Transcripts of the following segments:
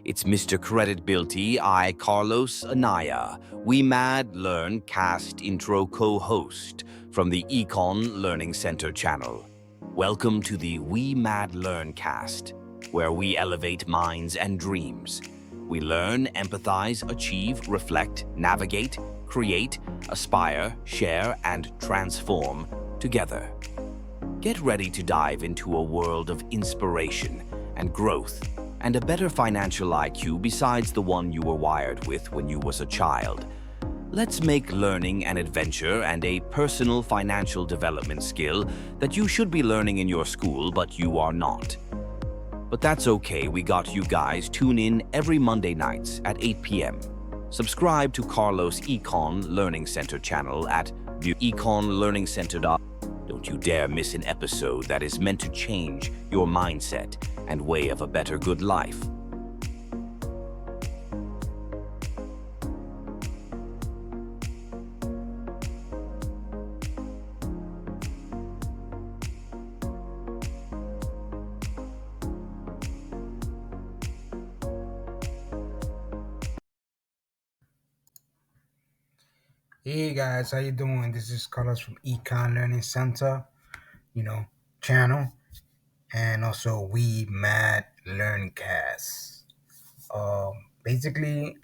It's Mr. Creditability, I, Carlos Anaya, We Mad Learn Cast intro co-host from the Econ Learning Center channel. Welcome to the We Mad Learn Cast, where we elevate minds and dreams. We learn, empathize, achieve, reflect, navigate, create, aspire, share, and transform together. Get ready to dive into a world of inspiration and growth and a better financial IQ besides the one you were wired with when you was a child. Let's make learning an adventure and a personal financial development skill that you should be learning in your school, but you are not. But that's okay, we got you guys. Tune in every Monday nights at 8 p.m. Subscribe to Carlos Econ Learning Center channel at econlearningcenter.com. Don't you dare miss an episode that is meant to change your mindset and way of a better good life. Hey guys, how you doing? This is Carlos from Econ Learning Center, channel, and also We Mad Learncast. Basically,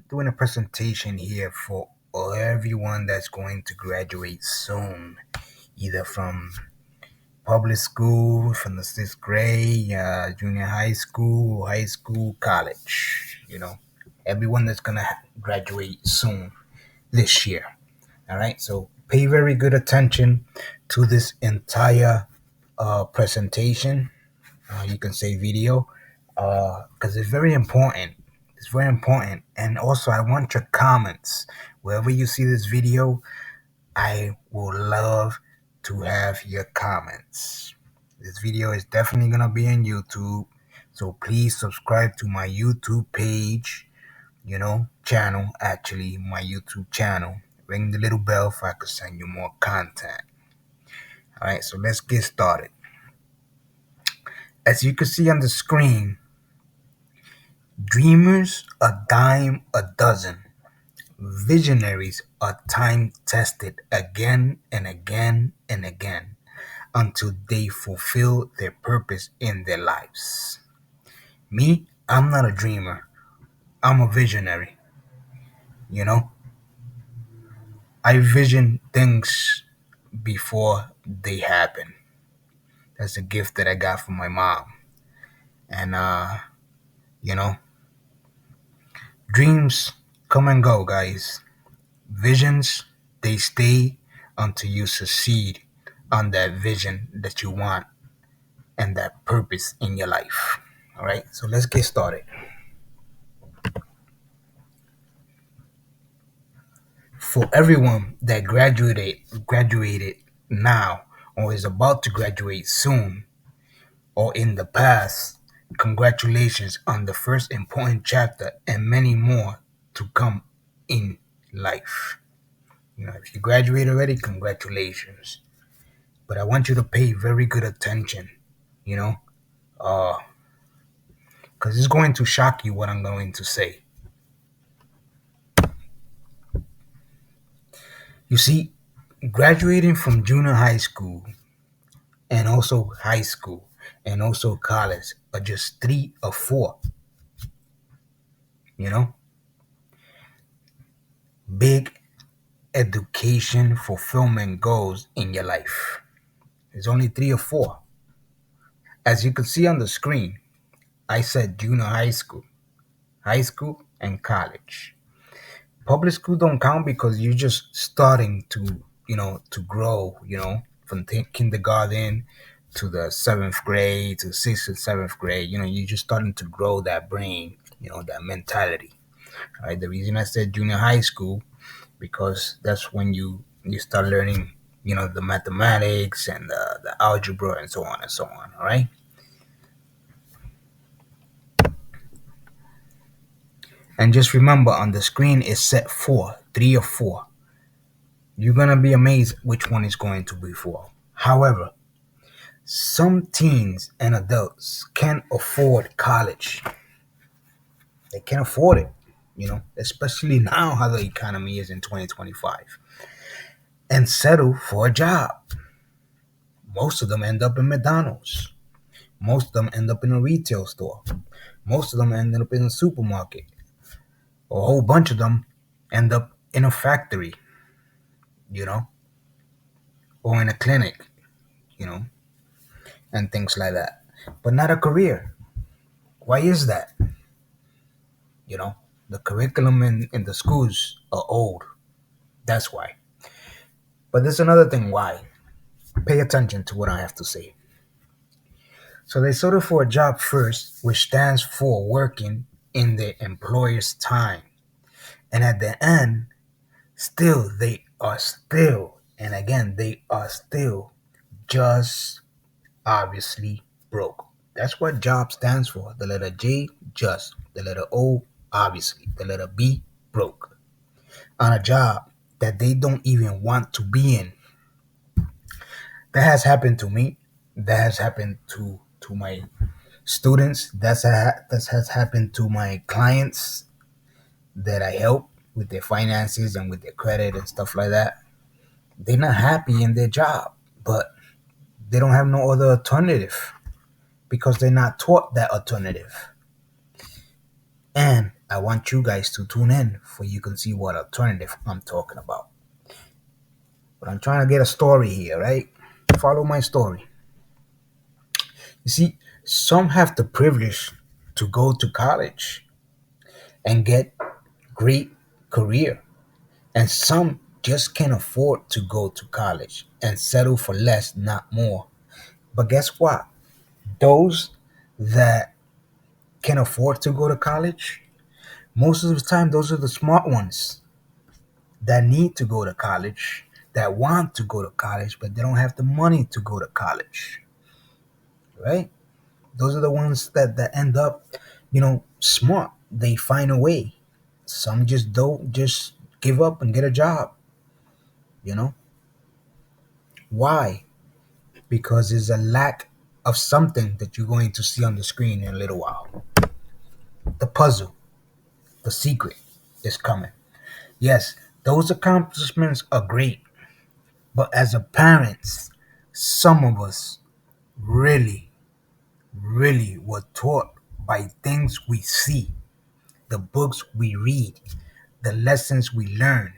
doing a presentation here for everyone that's going to graduate soon, either from public school, from the sixth grade, junior high school, college. Everyone that's gonna graduate soon this year. All right, so pay very good attention to this entire presentation. You can say video because it's very important. It's very important. And also, I want your comments. Wherever you see this video, I will love to have your comments. This video is definitely going to be on YouTube. So please subscribe to my YouTube page, channel, actually, my YouTube channel. Ring the little bell if I could send you more content. All right, so let's get started. As you can see on the screen, dreamers a dime a dozen. Visionaries are time tested again and again and again until they fulfill their purpose in their lives. Me, I'm not a dreamer. I'm a visionary. You know, I vision things before they happen. That's a gift that I got from my mom. And you know, dreams come and go, guys. Visions, they stay until you succeed on that vision that you want and that purpose in your life. All right, so let's get started. For everyone that graduated now or is about to graduate soon or in the past, congratulations on the first important chapter and many more to come in life. If you graduate already, congratulations. But I want you to pay very good attention, you know, because it's going to shock you what I'm going to say. You see, graduating from junior high school and also high school and also college are just three or four, you know, big education fulfillment goals in your life. There's only three or four. As you can see on the screen, I said junior high school, and college. Public school don't count because you're just starting to grow, from kindergarten to the seventh grade to sixth and seventh grade. You're just starting to grow that brain, that mentality. All right. The reason I said junior high school because that's when you start learning, the mathematics and the algebra and so on and so on. All right. And just remember on the screen is set four, three or four. You're going to be amazed which one is going to be for. However, some teens and adults can't afford college. They can't afford it, especially now how the economy is in 2025, and settle for a job. Most of them end up in McDonald's. Most of them end up in a retail store. Most of them end up in a supermarket. A whole bunch of them end up in a factory, you know, or in a clinic, you know, and things like that. But not a career. Why is that? You know, the curriculum in the schools are old. That's why. But there's another thing why. Pay attention to what I have to say. So they settle for a job first, which stands for working in the employer's time. And at the end, still, they are still, and again, they are still just obviously broke. That's what job stands for. The letter J, just. The letter O, obviously. The letter B, broke. On a job that they don't even want to be in. That has happened to me. That has happened to my students. That has happened to my clients that I help with their finances and with their credit and stuff like that. They're not happy in their job, but they don't have no other alternative because they're not taught that alternative. And I want you guys to tune in for you can see what alternative I'm talking about. But I'm trying to get a story here, right? Follow my story. You see, some have the privilege to go to college and get great career, and some just can't afford to go to college and settle for less, not more. But guess what? Those that can afford to go to college, most of the time, those are the smart ones that need to go to college, that want to go to college, but they don't have the money to go to college, right? Those are the ones that end up, smart. They find a way. Some just don't just give up and get a job, you know? Why? Because there's a lack of something that you're going to see on the screen in a little while. The puzzle, the secret is coming. Yes, those accomplishments are great, but as a parents, some of us really, really were taught by things we see, the books we read, the lessons we learn.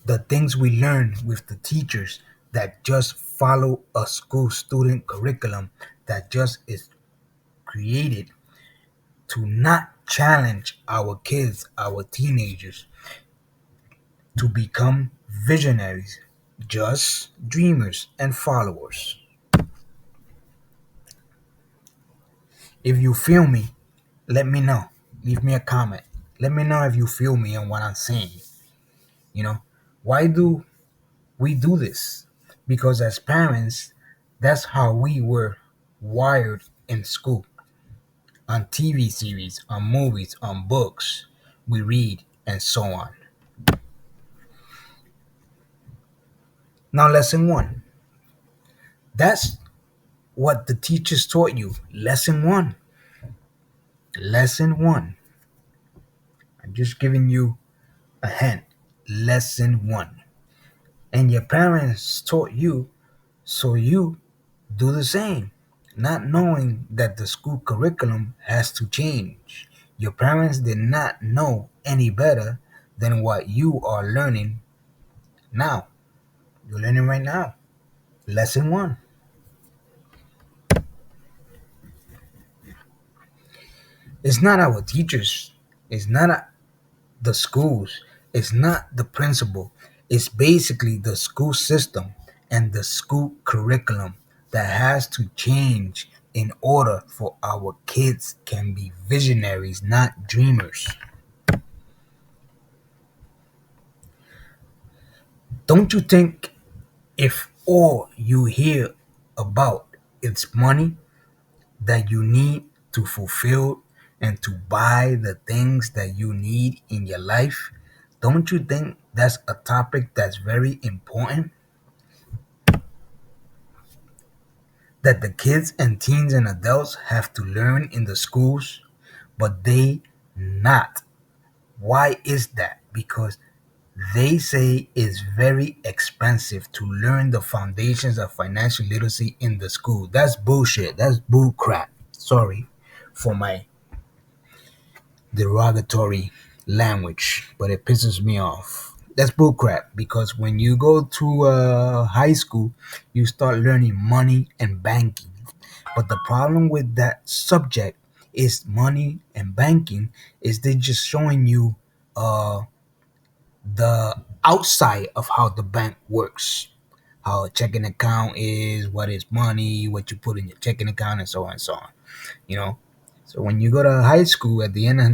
The things we learn with the teachers that just follow a school student curriculum that just is created to not challenge our kids, our teenagers, to become visionaries, just dreamers and followers. If you feel me, let me know. Leave me a comment. Let me know if you feel me and what I'm saying. You know, why do we do this? Because as parents, that's how we were wired in school, on TV series, on movies, on books we read, and so on. Now, lesson one. That's what the teachers taught you. Lesson one. Lesson one. I'm just giving you a hint. Lesson one. And your parents taught you, so you do the same, not knowing that the school curriculum has to change. Your parents did not know any better than what you are learning now. You're learning right now. Lesson one. It's not our teachers. It's not the schools. It's not the principal. It's basically the school system and the school curriculum that has to change in order for our kids can be visionaries, not dreamers. Don't you think if all you hear about is money that you need to fulfill and to buy the things that you need in your life, don't you think that's a topic that's very important? that the kids and teens and adults have to learn in the schools, but they not. Why is that? Because they say it's very expensive to learn the foundations of financial literacy in the school. That's bullshit. That's bull crap. Sorry for my derogatory language, but it pisses me off. That's bullcrap because when you go to high school, you start learning money and banking. But the problem with that subject is money and banking is they just showing you uh, the outside of how the bank works, how a checking account is, what is money, what you put in your checking account, and so on and so on. You know, so when you go to high school at the end of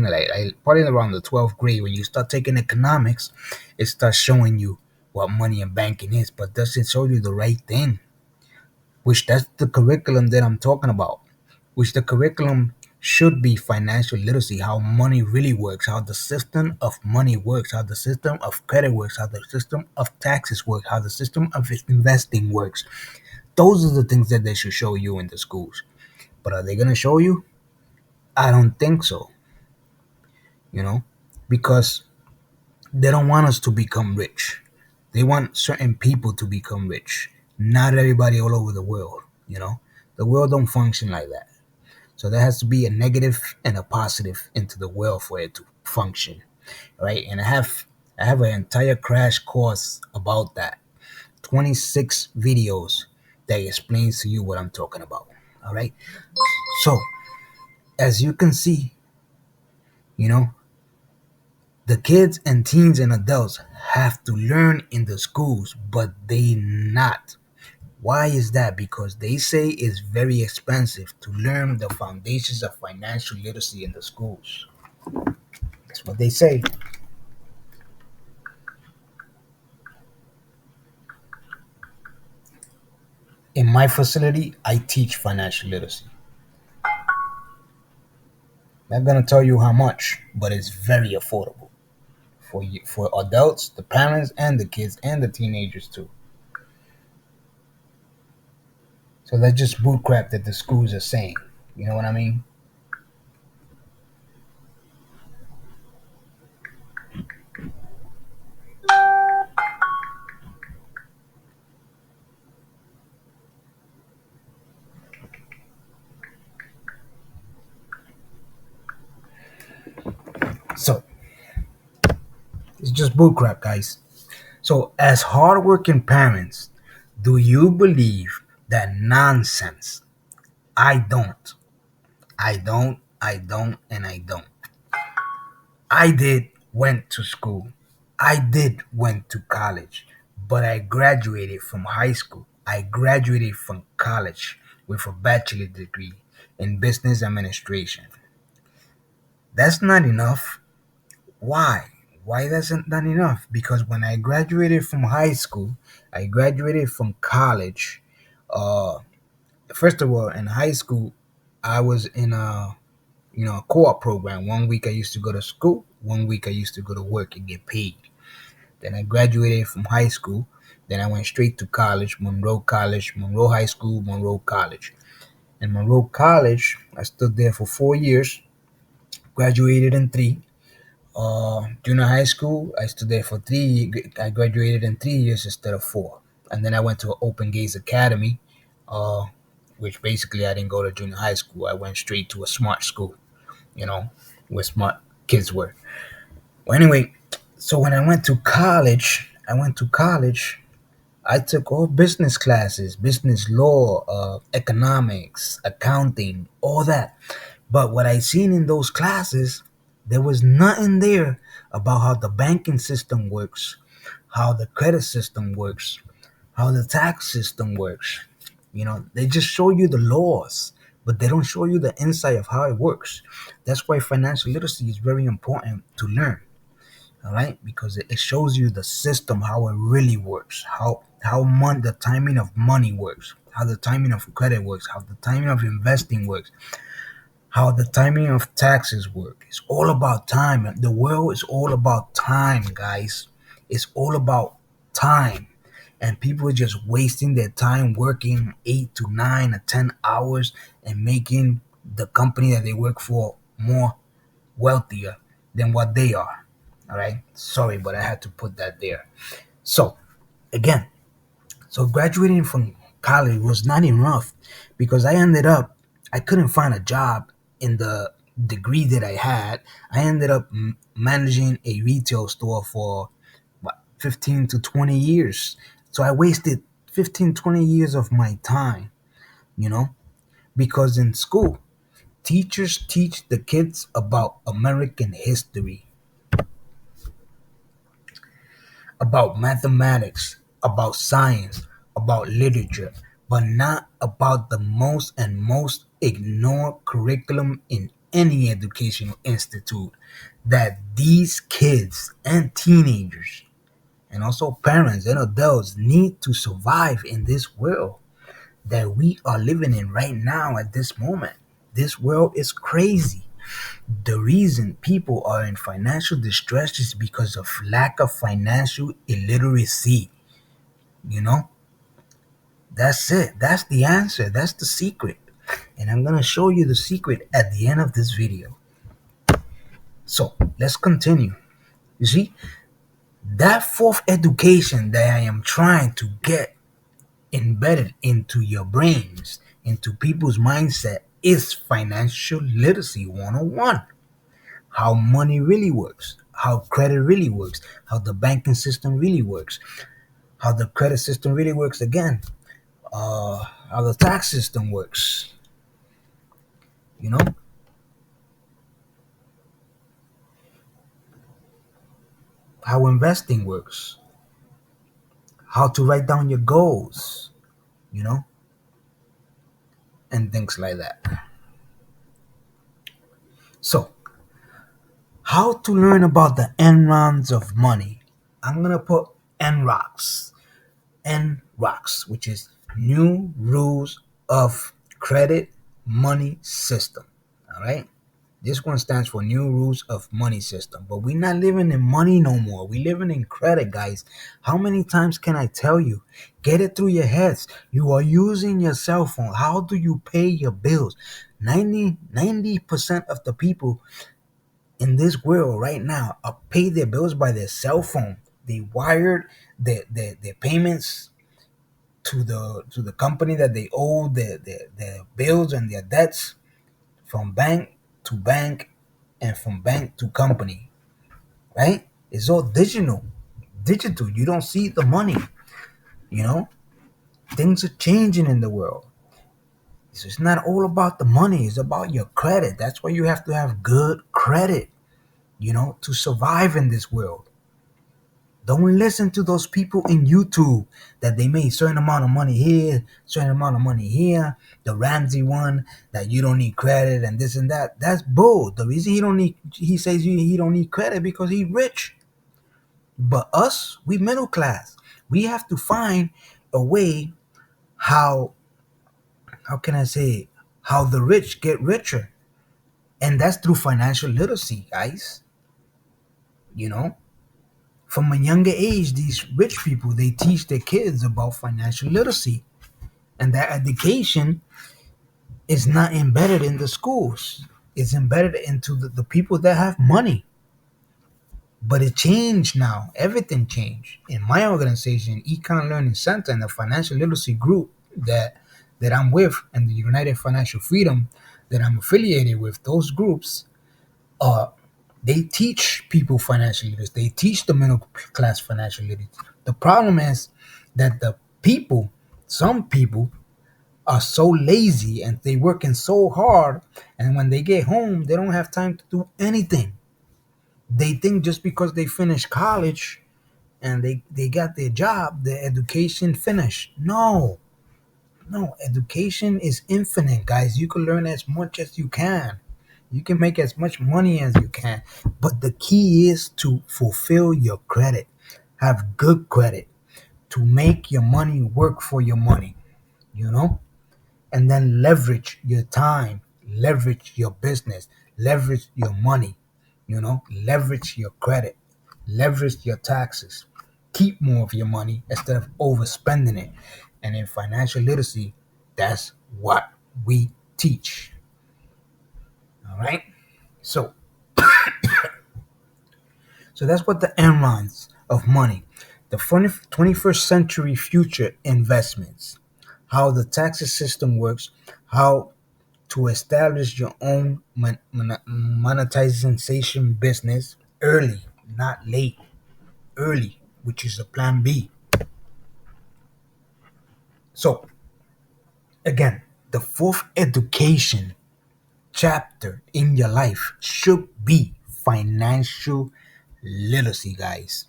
probably around the 12th grade, when you start taking economics, it starts showing you what money and banking is, but doesn't show you the right thing, which that's the curriculum that I'm talking about, which the curriculum should be financial literacy, how money really works, how the system of money works, how the system of credit works, how the system of taxes work, how the system of investing works. Those are the things that they should show you in the schools. But are they going to show you? I don't think so, you know, because they don't want us to become rich. They want certain people to become rich, not everybody all over the world, you know. The world don't function like that. So there has to be a negative and a positive into the world for it to function, right? And I have an entire crash course about that. 26 videos that explains to you what I'm talking about. All right. So as you can see, you know, the kids and teens and adults have to learn in the schools, but they not. Why is that? Because they say it's very expensive to learn the foundations of financial literacy in the schools. That's what they say. In my facility, I teach financial literacy. I'm not gonna tell you how much, but it's very affordable for you, for adults, the parents, and the kids, and the teenagers too. So that's just bootcrap that the schools are saying. You know what I mean? So it's just bullcrap, guys. So, as hardworking parents, do you believe that nonsense? I don't. And I don't. I did went to school. I did went to college, but I graduated from high school. I graduated from college with a bachelor degree in business administration. That's not enough. Why? Why isn't that enough? Because when I graduated from high school, I graduated from college. Uh, First of all, in high school, I was in a co-op program. One week I used to go to school. One week I used to go to work and get paid. Then I graduated from high school. Then I went straight to college, Monroe High School, Monroe College. In Monroe College, I stood there for 4 years, graduated in three. Junior high school, I stood there for 3. I graduated in 3 years instead of four, and then I went to Open Gates Academy, uh, which basically I didn't go to junior high school. I went straight to a smart school, you know, where smart kids were. Well, anyway, so when I went to college. I took all business classes, business law, economics, accounting, all that. But what I seen in those classes, there was nothing there about how the banking system works, how the credit system works, how the tax system works. You know, they just show you the laws, but they don't show you the inside of how it works. That's why financial literacy is very important to learn. All right, because it shows you the system, how it really works, how the timing of money works, how the timing of credit works, how the timing of investing works, how the timing of taxes work. It's all about time. The world is all about time, guys. It's all about time. and people are just wasting their time working 8 to 9 or 10 hours and making the company that they work for more wealthier than what they are. All right, sorry, but I had to put that there. So again, so graduating from college was not enough because I couldn't find a job in the degree that I had. I ended up managing a retail store for what, 15 to 20 years. So I wasted 15, 20 years of my time, you know, because in school, teachers teach the kids about American history, about mathematics, about science, about literature, but not about the most ignored curriculum in any educational institute that these kids and teenagers and also parents and adults need to survive in this world that we are living in right now at this moment. This world is crazy. The reason people are in financial distress is because of lack of financial illiteracy. You know, that's it. That's the answer. That's the secret. And I'm going to show you the secret at the end of this video. So let's continue. You see, that fourth education that I am trying to get embedded into your brains, into people's mindset, is financial literacy 101. How money really works, how credit really works, how the banking system really works, how the credit system really works again, how the tax system works, you know, how investing works, how to write down your goals, you know, and things like that. So, how to learn about the NROCs of money? I'm gonna put NROCs, NROCs, which is New Rules of Credit Money System. All right. This one stands for New Rules of Money System. But we're not living in money no more. We're living in credit, guys. How many times can I tell you? Get it through your heads. You are using your cell phone. How do you pay your bills? 90% of the people in this world right now are pay their bills by their cell phone. They wired their payments to the company that they owe their bills and their debts from bank to bank and from bank to company, right? It's all digital. You don't see the money, you know. Things are changing in the world. So it's not all about the money. It's about your credit. That's why you have to have good credit, you know, to survive in this world. Don't listen to those people in YouTube that they made certain amount of money here, certain amount of money here. The Ramsey one that you don't need credit and this and that. That's bull. The reason he says he don't need credit because he's rich. But us, we middle class. We have to find a way how can I say how the rich get richer, and that's through financial literacy, guys. You know. From a younger age, these rich people, they teach their kids about financial literacy, and that education is not embedded in the schools. It's embedded into the people that have money. But it changed now. Everything changed. In my organization, Econ Learning Center, and the financial literacy group that I'm with, and the United Financial Freedom that I'm affiliated with, those groups are they teach people financial literacy. They teach the middle class financial literacy. The problem is that some people are so lazy and they working so hard, and when they get home, they don't have time to do anything. They think just because they finished college and they got their job, their education finished. No, education is infinite, guys. You can learn as much as you can. You can make as much money as you can. But the key is to fulfill your credit. Have good credit to make your money work for your money, you know? And then leverage your time, leverage your business, leverage your money, you know? Leverage your credit, leverage your taxes. keep more of your money instead of overspending it. And in financial literacy, that's what we teach. All right. So, so that's what the Enrons of money, the 21st century future investments, how the taxes system works, how to establish your own monetization business early, not late, early, which is a plan B. So, again, the fourth education chapter in your life should be financial literacy, guys.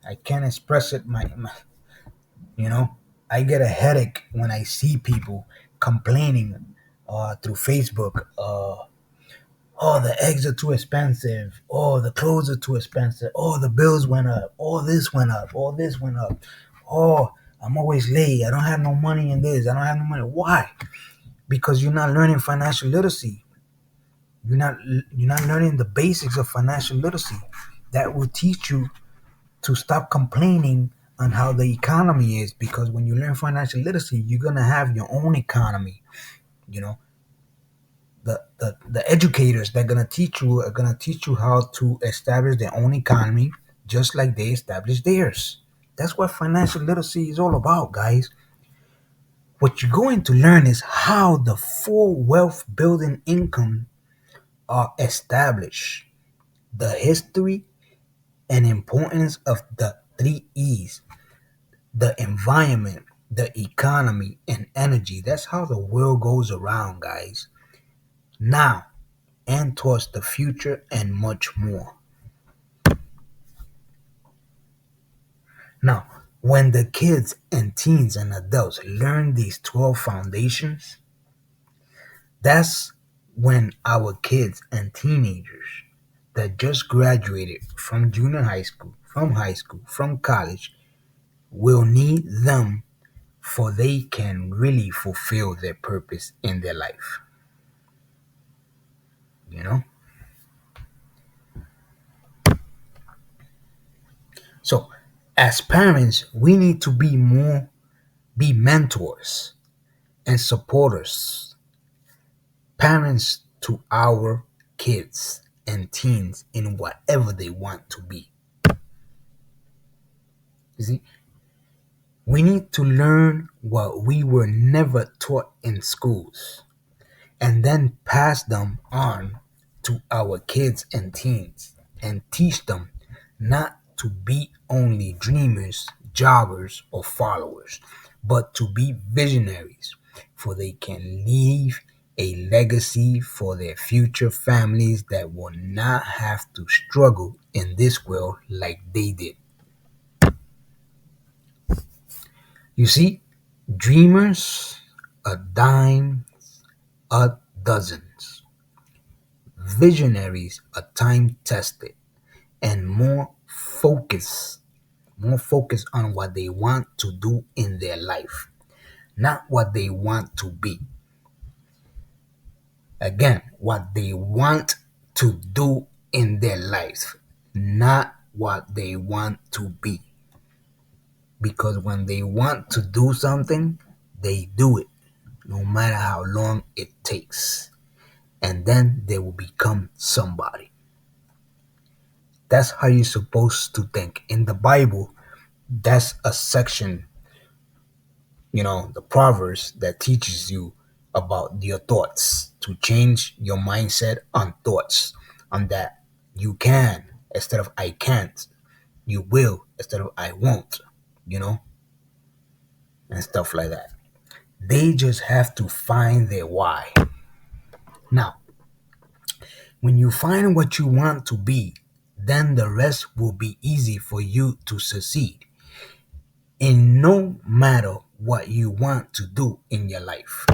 I can't express it. You know, I get a headache when I see people complaining through Facebook. Oh, the eggs are too expensive. Oh, the clothes are too expensive. Oh, the bills went up. Oh, this went up. Oh, this went up. Oh, I'm always late. I don't have no money in this. I don't have no money. Why? Because you're not learning financial literacy. You're not learning the basics of financial literacy that will teach you to stop complaining on how the economy is. Because when you learn financial literacy, you're gonna have your own economy. You know, the educators that are gonna teach you how to establish their own economy just like they established theirs. That's what financial literacy is all about, guys. What you're going to learn is how the four wealth building income are established, the history and importance of the three E's: the environment, the economy, and energy. That's how the world goes around, guys. Now, and towards the future, and much more. Now, when the kids and teens and adults learn these 12 foundations, that's when our kids and teenagers that just graduated from junior high school, from college, will need them for they can really fulfill their purpose in their life. You know? So, as parents, we need to be mentors and supporters, parents to our kids and teens in whatever they want to be. You see, we need to learn what we were never taught in schools and then pass them on to our kids and teens and teach them not to be only dreamers, jobbers, or followers, but to be visionaries, for they can leave a legacy for their future families that will not have to struggle in this world like they did. You see, dreamers a dime a dozens, visionaries are time tested and more focused on what they want to do in their life, not what they want to be. Again, what they want to do in their life, not what they want to be. Because when they want to do something, they do it, no matter how long it takes. And then they will become somebody. That's how you're supposed to think. In the Bible, that's a section, the Proverbs that teaches you about your thoughts, to change your mindset on thoughts, on that you can instead of I can't, you will instead of I won't, you know, and stuff like that. They just have to find their why. Now, when you find what you want to be, then the rest will be easy for you to succeed in no matter what you want to do in your life.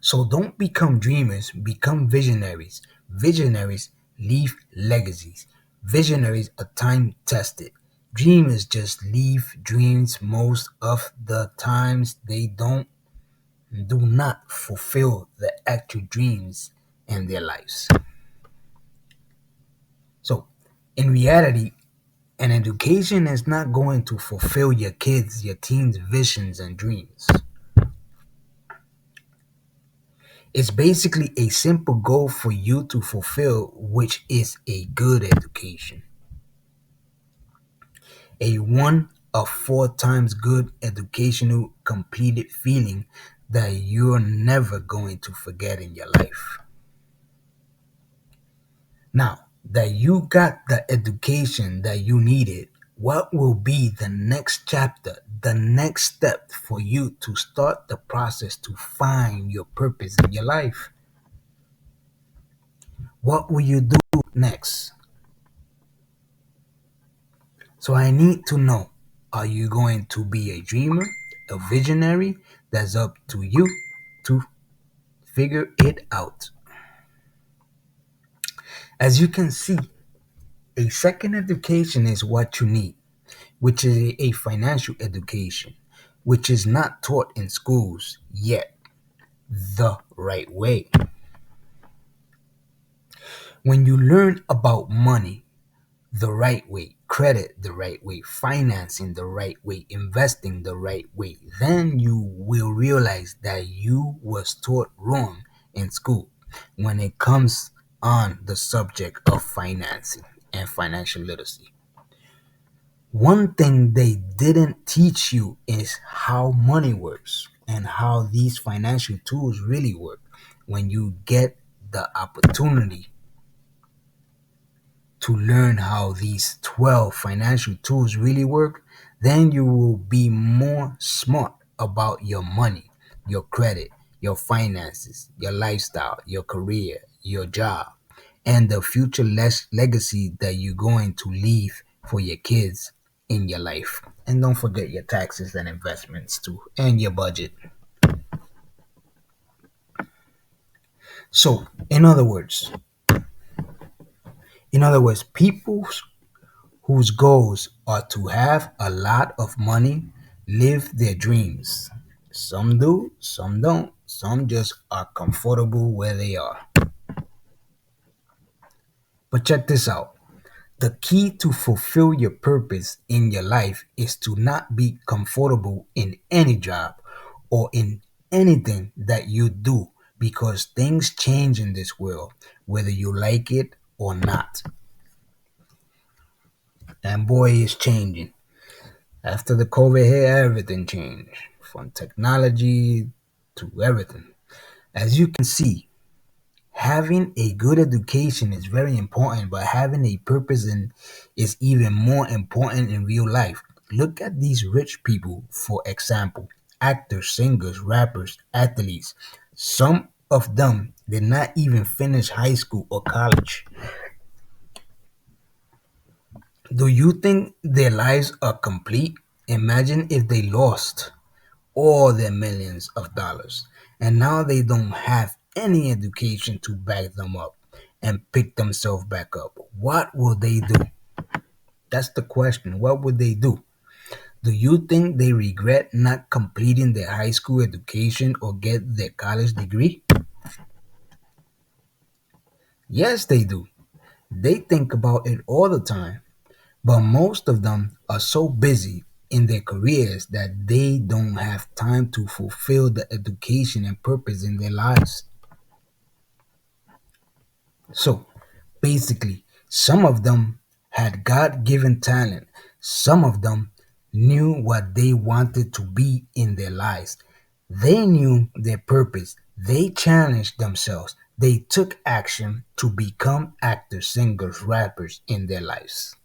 So don't become dreamers, become visionaries. Visionaries leave legacies. Visionaries are time tested. Dreamers just leave dreams. Most of the times they do not fulfill the actual dreams in their lives. So in reality, And education is not going to fulfill your kids, your teens' visions and dreams. It's basically a simple goal for you to fulfill, which is a good education. A one of four times good educational completed feeling that you're never going to forget in your life. Now that you got the education that you needed, what will be the next chapter, the next step for you to start the process to find your purpose in your life? What will you do next? So I need to know, are you going to be a dreamer, a visionary? That's up to you to figure it out. As you can see, a second education is what you need, which is a financial education, which is not taught in schools yet the right way. When you learn about money the right way, credit the right way, financing the right way, investing the right way, then you will realize that you was taught wrong in school when it comes on the subject of financing and financial literacy. One thing they didn't teach you is how money works and how these financial tools really work. When you get the opportunity to learn how these 12 financial tools really work, then you will be more smart about your money, your credit, your finances, your lifestyle, your career, your job, and the future legacy that you're going to leave for your kids in your life. And don't forget your taxes and investments too, and your budget. So, in other words, people whose goals are to have a lot of money live their dreams. Some do, some don't. Some just are comfortable where they are. But check this out. The key to fulfill your purpose in your life is to not be comfortable in any job or in anything that you do, because things change in this world, whether you like it or not. And boy, it's changing. After the COVID hit, everything changed from technology to everything. As you can see, having a good education is very important, but having a purpose is even more important in real life. Look at these rich people, for example, actors, singers, rappers, athletes. Some of them did not even finish high school or college. Do you think their lives are complete? Imagine if they lost all their millions of dollars and now they don't have any education to back them up and pick themselves back up. What will they do? That's the question. What would they do? Do you think they regret not completing their high school education or get their college degree? Yes, they do. They think about it all the time. But most of them are so busy in their careers that they don't have time to fulfill the education and purpose in their lives. So basically, some of them had God given talent, some of them knew what they wanted to be in their lives. They knew their purpose, they challenged themselves, they took action to become actors, singers, rappers in their lives,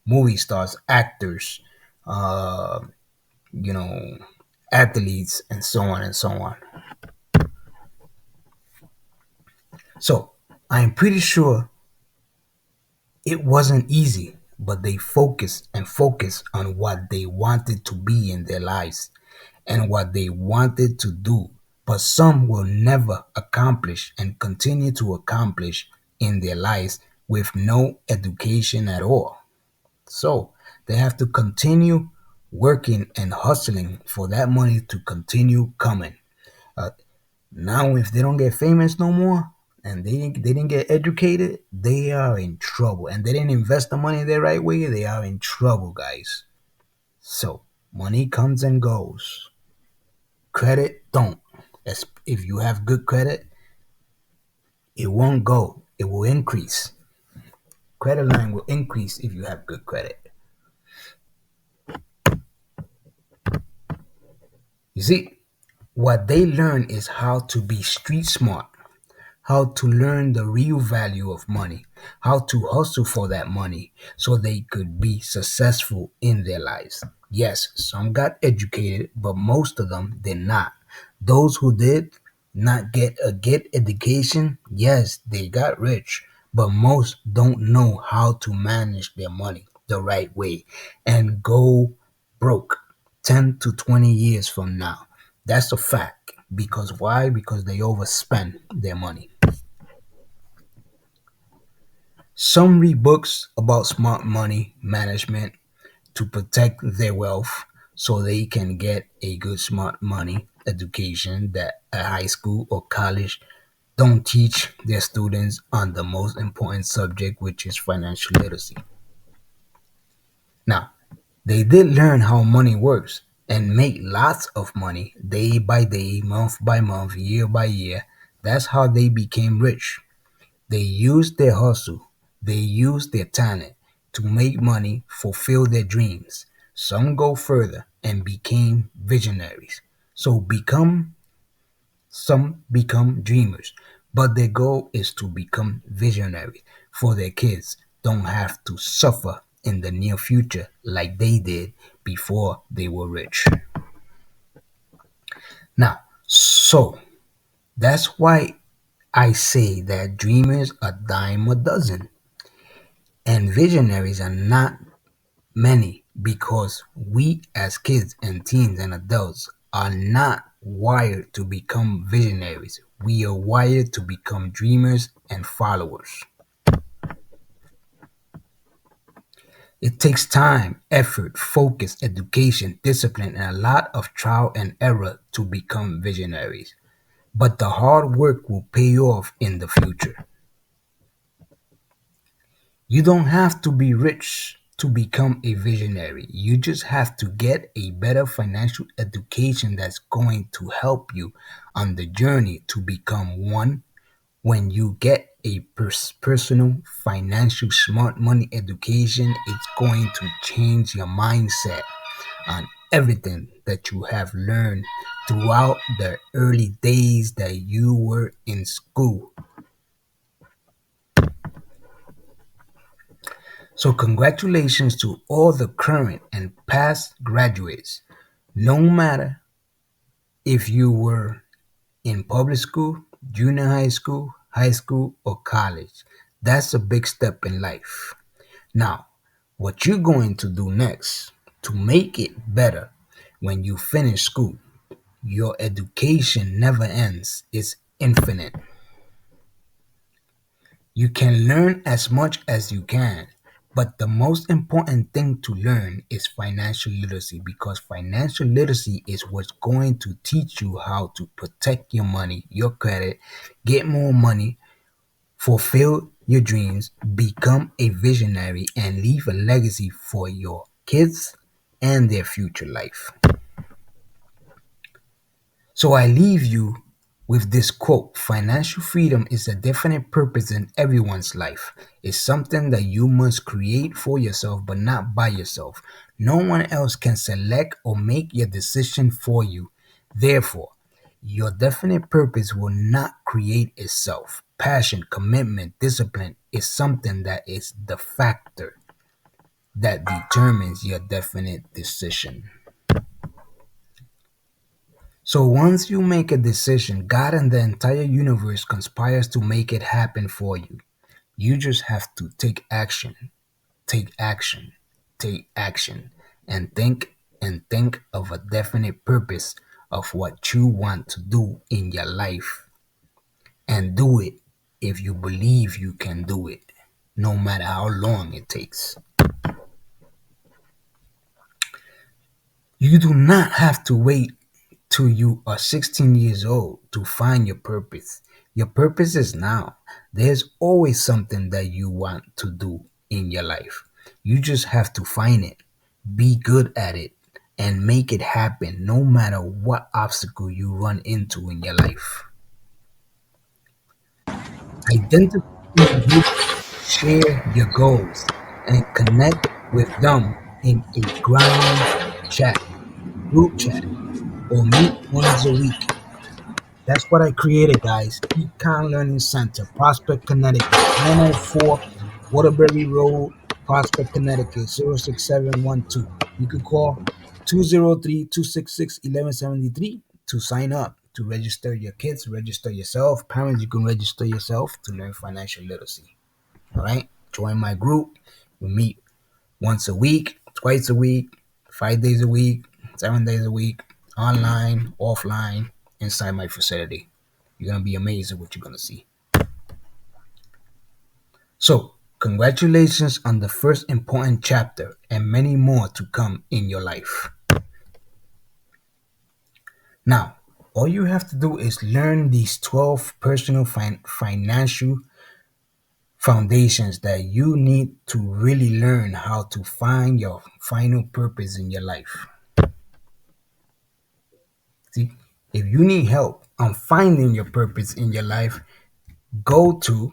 movie stars, actors, uh, you know, athletes, and so on and so on. So I'm pretty sure it wasn't easy, but they focused on what they wanted to be in their lives and what they wanted to do. But some will never accomplish and continue to accomplish in their lives with no education at all. So they have to continue working and hustling for that money to continue coming. Uh, Now, if they don't get famous no more, and they didn't get educated, they are in trouble. And they didn't invest the money the right way, they are in trouble, guys. So money comes and goes. Credit don't. If you have good credit, it won't go. It will increase. Credit line will increase if you have good credit. You see, what they learn is how to be street smart, how to learn the real value of money, how to hustle for that money so they could be successful in their lives. Yes, some got educated, but most of them did not. Those who did not get a good education, yes, they got rich, but most don't know how to manage their money the right way and go broke 10 to 20 years from now. That's a fact. Because why? Because they overspend their money. Some read books about smart money management to protect their wealth so they can get a good smart money education that a high school or college don't teach their students on the most important subject, which is financial literacy. Now, they did learn how money works and make lots of money day by day, month by month, year by year. That's how they became rich. They used their hustle, they used their talent to make money, fulfill their dreams. Some go further and became visionaries. So become some become dreamers, but their goal is to become visionaries for their kids don't have to suffer in the near future like they did before they were rich. Now, so that's why I say that dreamers are dime a dozen. And visionaries are not many because we as kids and teens and adults are not wired to become visionaries. We are wired to become dreamers and followers. It takes time, effort, focus, education, discipline, and a lot of trial and error to become visionaries. But the hard work will pay off in the future. You don't have to be rich to become a visionary. You just have to get a better financial education that's going to help you on the journey to become one. When you get a personal financial smart money education, it's going to change your mindset on everything that you have learned throughout the early days that you were in school. So, congratulations to all the current and past graduates. No matter if you were in public school, junior high school, or college, that's a big step in life. Now, what you're going to do next to make it better when you finish school, your education never ends, it's infinite. You can learn as much as you can, but the most important thing to learn is financial literacy because financial literacy is what's going to teach you how to protect your money, your credit, get more money, fulfill your dreams, become a visionary, and leave a legacy for your kids and their future life. So I leave you with this quote: financial freedom is a definite purpose in everyone's life. It's something that you must create for yourself, but not by yourself. No one else can select or make your decision for you. Therefore, your definite purpose will not create itself. Passion, commitment, discipline is something that is the factor that determines your definite decision. So once you make a decision, God and the entire universe conspires to make it happen for you. You just have to take action, take action, take action, and think of a definite purpose of what you want to do in your life and do it if you believe you can do it, no matter how long it takes. You do not have to wait till you are 16 years old to find your purpose. Your purpose is now. There's always something that you want to do in your life. You just have to find it, be good at it, and make it happen no matter what obstacle you run into in your life. Identify your group, share your goals, and connect with them in a chat, group chat, or meet once a week. That's what I created, guys. Econ Learning Center, Prospect, Connecticut, 104 Waterbury Road, Prospect, Connecticut, 06712. You can call 203-266-1173 to sign up, to register your kids, register yourself. Parents, you can register yourself to learn financial literacy. All right? Join my group. We meet once a week, twice a week, 5 days a week, 7 days a week, online, offline, inside my facility. You're gonna be amazed at what you're gonna see. So, congratulations on the first important chapter and many more to come in your life. Now, all you have to do is learn these 12 personal financial foundations that you need to really learn how to find your final purpose in your life. See, if you need help on finding your purpose in your life, go to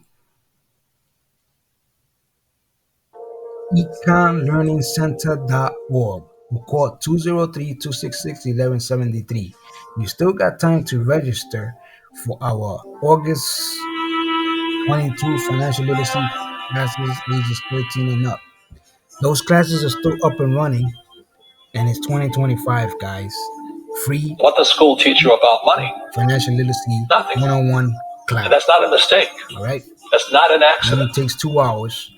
econlearningcenter.org or call 203-266-1173. You still got time to register for our August 22 financial literacy classes ages 13 and up. Those classes are still up and running, and it's 2025, guys. Free What does school teach you about money? financial literacy Nothing. one-on-one class. And that's not a mistake. All right? That's not an It accident. only takes 2 hours.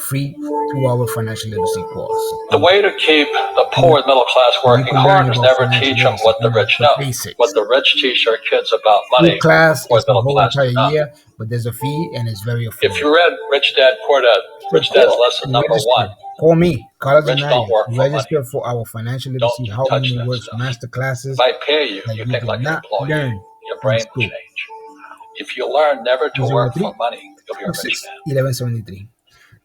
Free 2-hour financial literacy course. The way to keep the poor and middle class working hard is never teach them what the rich know. What the rich teach their kids about money, class poor is the middle whole class do entire not. year, but there's a fee and it's very affordable. If you read Rich Dad Poor Dad, Rich Dad's lesson number one. Call me, Carlos Rich don't work for register money. for our financial literacy, Don't how touch money that works stuff. master classes If I pay you, that you you think did like an not employee. learn Your brain will change. If you learn never to work for money, you'll be a rich man. 1173.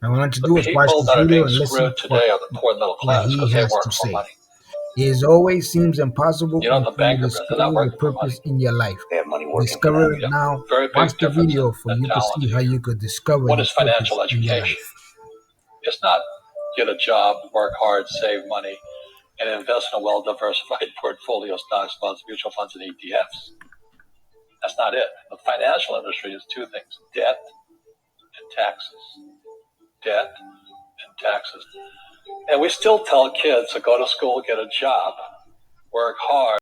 Now, what I want you to The do is watch people this that are video being and listen screwed to today are the poor and middle what class he because they has work to for say. money. It always seems impossible You know, the until you banker business, they're not discover your working for money. purpose in your life. They have money working for Discover them. it Yep. now. Very big Watch the difference video for in you to talent see how here. you could discover What your is financial purpose in your education? life. It's not get a job, work hard, save money, and invest in a well-diversified portfolio of stocks, bonds, mutual funds, and ETFs. That's not it. The financial industry is two things: debt and taxes. Debt and taxes. And we still tell kids to go to school, get a job, work hard,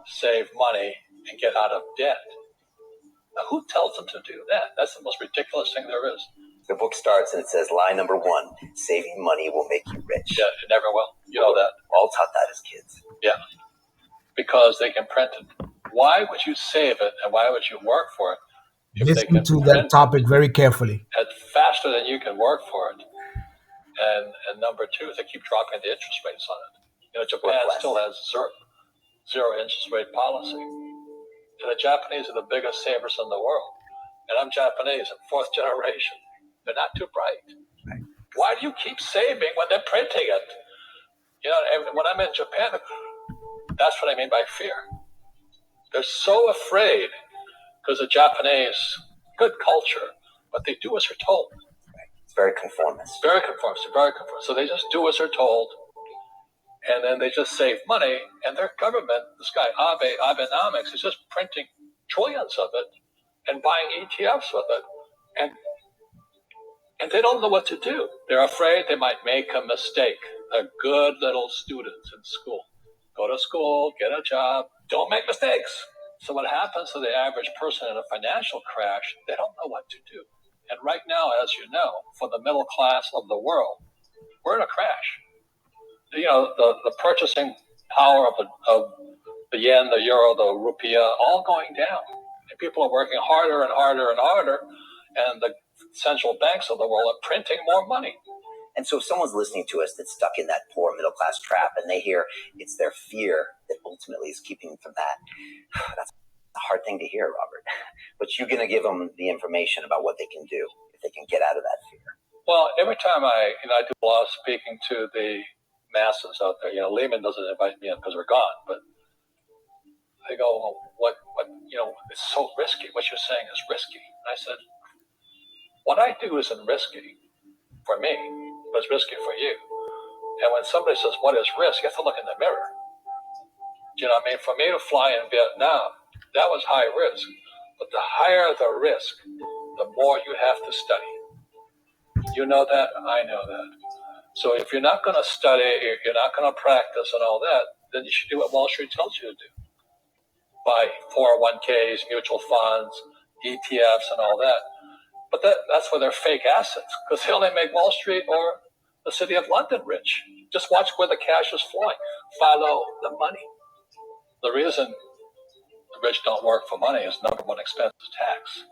save money, and get out of debt. Now, who tells them to do that? That's the most ridiculous thing there is. The book starts and it says, line number 1, saving money will make you rich. Yeah, it never will. You know that. We're all taught that as kids. Yeah, because they can print it. Why would you save it and why would you work for it if they Listen can to print that topic very carefully. it faster than you can work for it? And number two is they keep dropping the interest rates on it. You know, Japan still has zero interest rate policy. And the Japanese are the biggest savers in the world. And I'm Japanese, I'm fourth generation. They're not too bright. Why do you keep saving when they're printing it? You know, when I'm in Japan, that's what I mean by fear. They're so afraid because the Japanese, good culture, but they do as they're told. It's very conformist. Very conformist. So they just do as they're told, and then they just save money, and their government, this guy Abenomics, is just printing trillions of it and buying ETFs with it. And they don't know what to do. They're afraid they might make a mistake. They're good little students in school. Go to school, get a job, don't make mistakes. So what happens to the average person in a financial crash, they don't know what to do. And right now, as you know, for the middle class of the world, we're in a crash. You know, the purchasing power of the yen, the euro, the rupiah, all going down. And people are working harder and harder and harder, and the central banks of the world are printing more money. And so if someone's listening to us that's stuck in that poor middle class trap and they hear it's their fear that ultimately is keeping them from that, that's a hard thing to hear, Robert. But you're going to give them the information about what they can do if they can get out of that fear. Well, every time I do a lot of speaking to the masses out there. Lehman doesn't invite me in because we're gone, but I go, well, what, it's so risky. What you're saying is risky. And I said, what I do isn't risky for me, but it's risky for you. And when somebody says, what is risk? You have to look in the mirror. Do you know what I mean? For me to fly in Vietnam, that was high risk. But the higher the risk, the more you have to study. You know that, I know that. So if you're not going to study, if you're not going to practice and all that, then you should do what Wall Street tells you to do. Buy 401ks, mutual funds, ETFs and all that. But that's where they're fake assets, because they only make Wall Street or the City of London rich. Just watch where the cash is flowing. Follow the money. The reason the rich don't work for money is number one expense is tax.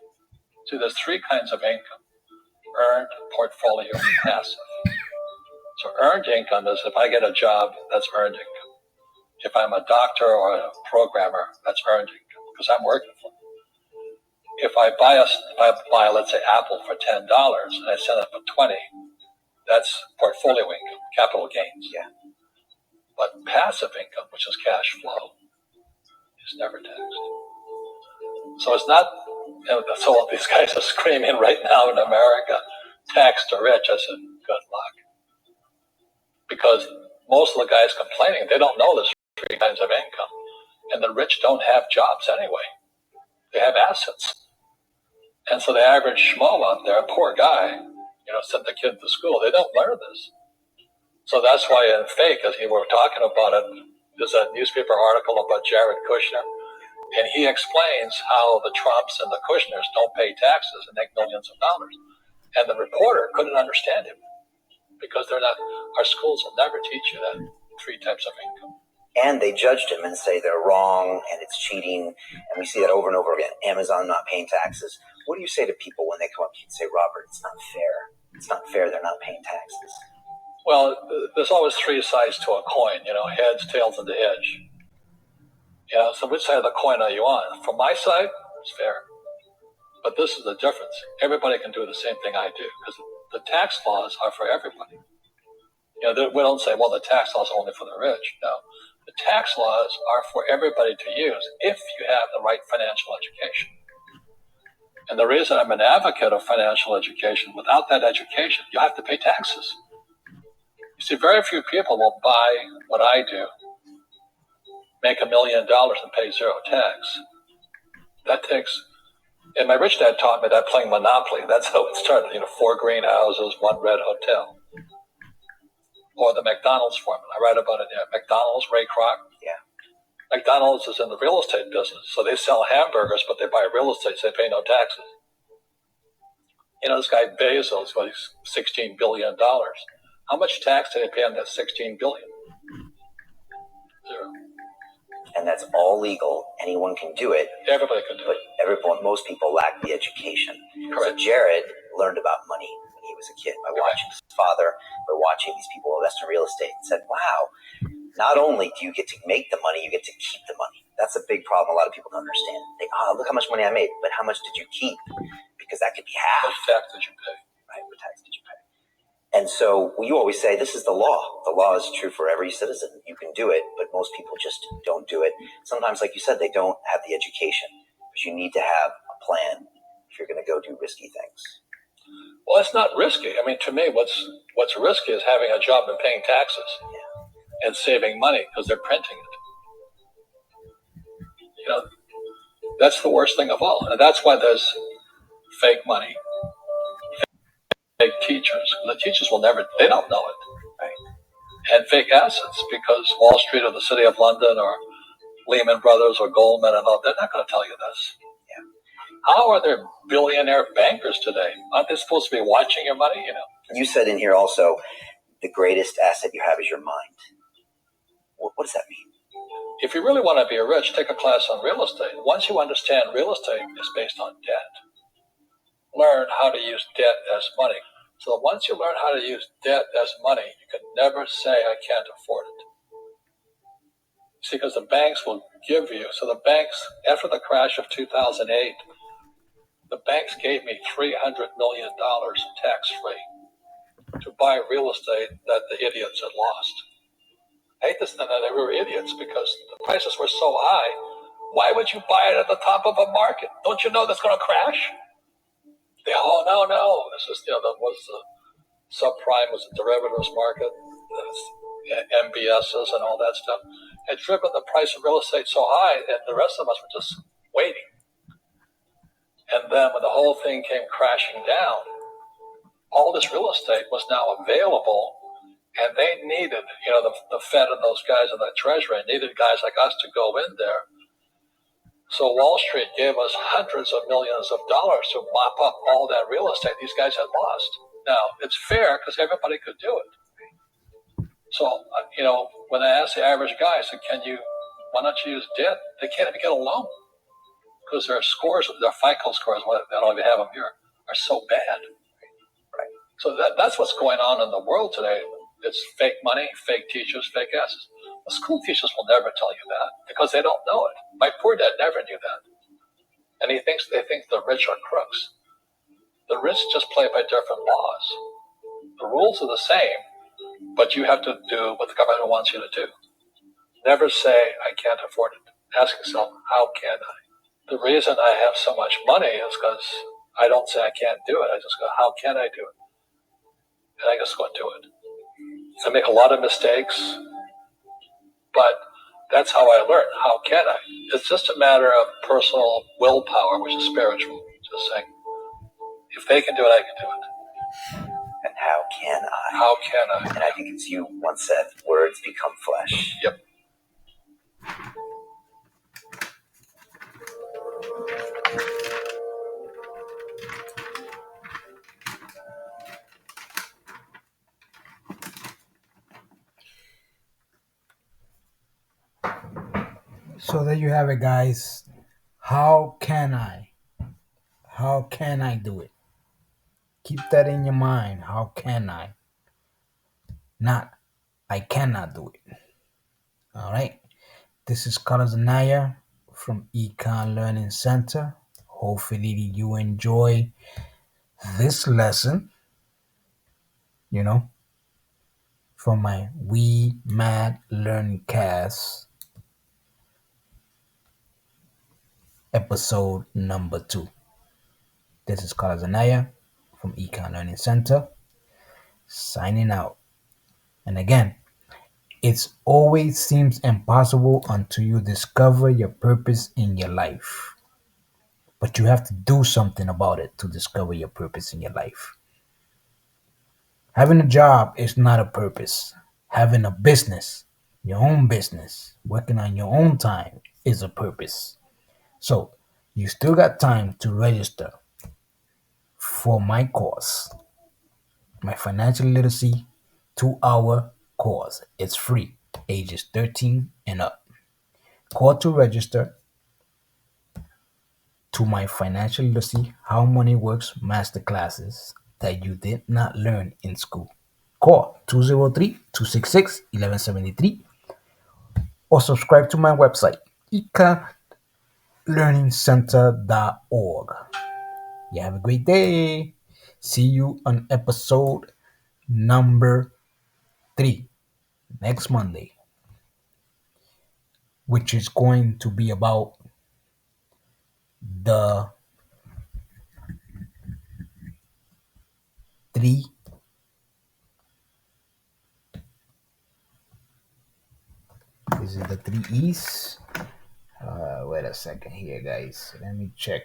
See, there's three kinds of income: earned, portfolio, and passive. So earned income is if I get a job, that's earned income. If I'm a doctor or a programmer, that's earned income because I'm working for it. If I buy, let's say, Apple for $10 and I sell it for $20, that's portfolio income, capital gains. Yeah. But passive income, which is cash flow, is never taxed. So it's not. So all these guys are screaming right now in America, tax the rich. I said, good luck. Because most of the guys complaining, they don't know there's three kinds of income. And the rich don't have jobs anyway. They have assets. And so the average schmo out there, poor guy, sent the kid to school. They don't learn this. So that's why in Fake, as we were talking about it, there's a newspaper article about Jared Kushner. And he explains how the Trumps and the Kushners don't pay taxes and make millions of dollars. And the reporter couldn't understand him because our schools will never teach you that three types of income. And they judged him and say they're wrong and it's cheating. And we see that over and over again. Amazon not paying taxes. What do you say to people when they come up to you and say, Robert, it's not fair. It's not fair. They're not paying taxes. Well, there's always three sides to a coin, heads, tails, and the edge. So which side of the coin are you on? From my side, it's fair. But this is the difference. Everybody can do the same thing I do because the tax laws are for everybody. We don't say, well, the tax laws are only for the rich. No. The tax laws are for everybody to use if you have the right financial education. And the reason I'm an advocate of financial education, without that education, you have to pay taxes. You see, very few people will buy what I do, make $1 million and pay zero tax. That takes, and my rich dad taught me that playing Monopoly. That's how it started. 4 greenhouses, 1 red hotel. Or the McDonald's formula. I write about it there. McDonald's, Ray Kroc. Yeah. McDonald's is in the real estate business. So they sell hamburgers, but they buy real estate, so they pay no taxes. This guy Bezos, he's $16 billion. How much tax did they pay on that $16 billion? Zero. And that's all legal. Anyone can do it. Everybody can do it. But most people lack the education. Correct. So Jared learned about money when he was a kid by watching his father, by watching these people invest in real estate, and said, wow, not only do you get to make the money, you get to keep the money. That's a big problem a lot of people don't understand. Look how much money I made, but how much did you keep? Because that could be half. What tax did you pay? Right, what tax did you pay? And so you always say, this is the law. The law is true for every citizen. You can do it, but most people just don't do it. Sometimes, like you said, they don't have the education. But you need to have a plan if you're going to go do risky things. Well, it's not risky. To me, what's risky is having a job and paying taxes and saving money because they're printing it. That's the worst thing of all. And that's why there's fake money, fake teachers. The teachers they don't know it. Right? And fake assets because Wall Street or the City of London or Lehman Brothers or Goldman and all, they're not going to tell you this. Yeah. How are there billionaire bankers today? Aren't they supposed to be watching your money? You said in here also, the greatest asset you have is your mind. What does that mean? If you really want to be rich, take a class on real estate. Once you understand real estate is based on debt, learn how to use debt as money. So once you learn how to use debt as money, you can never say, I can't afford it. See, because the banks will give you, so the banks, after the crash of 2008, the banks gave me $300 million tax-free to buy real estate that the idiots had lost. I hate this, and they were idiots because the prices were so high. Why would you buy it at the top of a market? Don't you know that's going to crash? Oh, no. This is, that was the subprime, was the derivatives market, MBSs and all that stuff. Had driven the price of real estate so high, and the rest of us were just waiting. And then when the whole thing came crashing down, all this real estate was now available, and they needed, the Fed and those guys in the Treasury needed guys like us to go in there. So Wall Street gave us hundreds of millions of dollars to mop up all that real estate these guys had lost. Now, it's fair because everybody could do it. So, when I asked the average guy, I said, why don't you use debt? They can't even get a loan because their scores, their FICO scores, I don't even have them here, are so bad. Right. So that's what's going on in the world today. It's fake money, fake teachers, fake asses. The school teachers will never tell you that because they don't know it. My poor dad never knew that. And they think the rich are crooks. The rich just play by different laws. The rules are the same, but you have to do what the government wants you to do. Never say, I can't afford it. Ask yourself, how can I? The reason I have so much money is because I don't say I can't do it. I just go, how can I do it? And I just go and do it. I make a lot of mistakes, but that's how I learn. How can I? It's just a matter of personal willpower, which is spiritual. Just saying, if they can do it, I can do it. And how can I? How can I? And I think it's you once said, words become flesh. Yep. So there you have it, guys. How can I? How can I do it? Keep that in your mind. How can I? Not, I cannot do it. All right. This is Carlos Anaya from Econ Learning Center. Hopefully you enjoy this lesson, from my We Mad Learn Cast episode number 2. This is Carlos Anaya from Econ Learning Center, signing out. And again, it always seems impossible until you discover your purpose in your life. But you have to do something about it to discover your purpose in your life. Having a job is not a purpose. Having a business, your own business, working on your own time is a purpose. So you still got time to register for my course, my financial literacy 2-hour course. It's free, ages 13 and up. Call to register to my financial literacy How Money Works masterclasses that you did not learn in school. Call 203-266-1173 or subscribe to my website, econlearningcenter.org. You have a great day. See you on episode number 3 next Monday, which is going to be about the 3 Is it the 3 E's? Wait a second here, guys. Let me check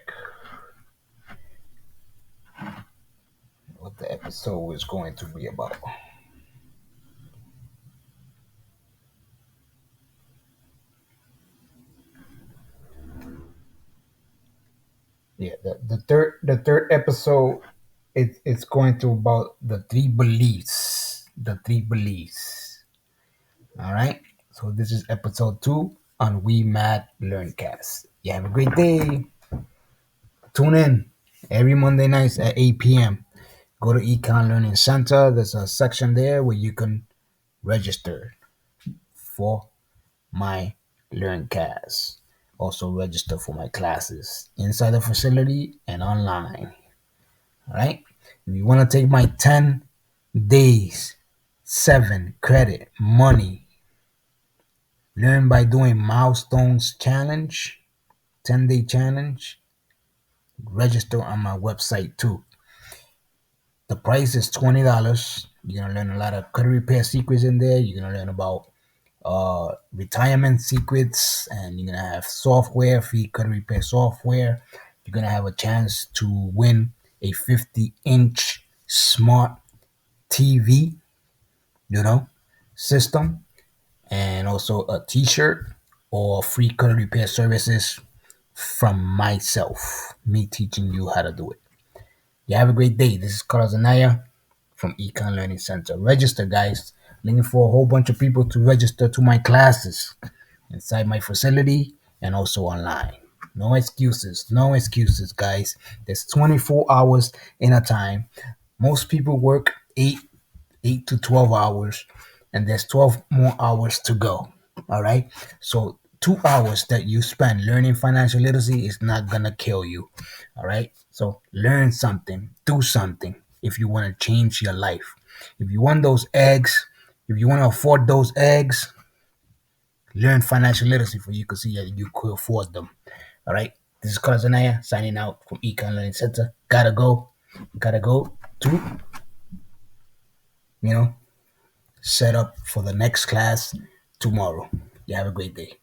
what the episode is going to be about. Yeah, the third episode, it's going to about the 3 beliefs. The 3 beliefs. All right. So this is episode 2 on We Mad Learncast. You have a great day. Tune in every Monday nights at 8 p.m. Go to Econ Learning Center. There's a section there where you can register for my LearnCast. Also register for my classes inside the facility and online. All right. If you want to take my 10 days, 7 credit, money, learn by doing milestones challenge, 10-day challenge, register on my website too. The price is $20. You're gonna learn a lot of credit repair secrets in there. You're gonna learn about retirement secrets, and you're gonna have software, free credit repair software. You're gonna have a chance to win a 50-inch smart TV, system, and also a T-shirt or free credit repair services from myself, me teaching you how to do it. You have a great day. This is Carlos Anaya from Econ Learning Center. Register, guys. Looking for a whole bunch of people to register to my classes inside my facility and also online. No excuses. No excuses, guys. There's 24 hours in a time. Most people work 8 to 12 hours, and there's 12 more hours to go. All right. So 2 hours that you spend learning financial literacy is not gonna kill you. All right. So learn something, do something if you want to change your life. If you want those eggs, if you want to afford those eggs, learn financial literacy for you can see that you could afford them. All right. This is Carlos Anaya signing out from Econ Learning Center. Gotta go to set up for the next class tomorrow. You have a great day.